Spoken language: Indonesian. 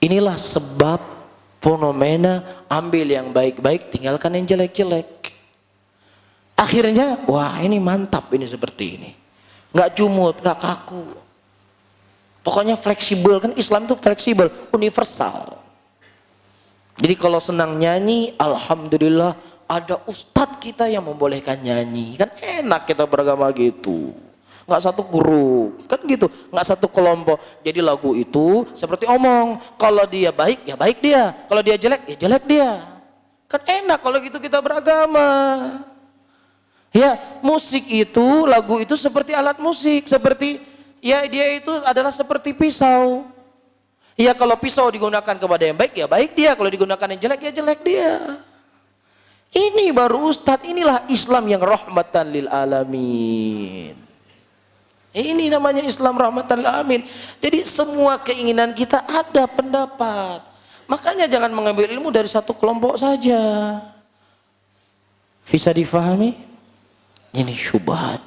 Inilah sebab fenomena ambil yang baik-baik, tinggalkan yang jelek-jelek. Akhirnya, wah ini mantap ini seperti ini. Nggak jumut, nggak kaku. Pokoknya fleksibel, kan Islam itu fleksibel, universal. Jadi kalau senang nyanyi, alhamdulillah ada ustadz kita yang membolehkan nyanyi. Kan enak kita beragama gitu. Nggak satu grup, kan gitu. Nggak satu kelompok. Jadi lagu itu seperti omong. Kalau dia baik, ya baik dia. Kalau dia jelek, ya jelek dia. Kan enak kalau gitu kita beragama. Ya, musik itu, lagu itu seperti alat musik. Seperti, ya dia itu adalah seperti pisau. Ya kalau pisau digunakan kepada yang baik, ya baik dia. Kalau digunakan yang jelek, ya jelek dia. Ini baru Ustadz, inilah Islam yang rahmatan lil alamin. Ini namanya Islam rahmatan lil alamin. Jadi semua keinginan kita ada pendapat. Makanya jangan mengambil ilmu dari satu kelompok saja. Bisa difahami? Ini syubhat.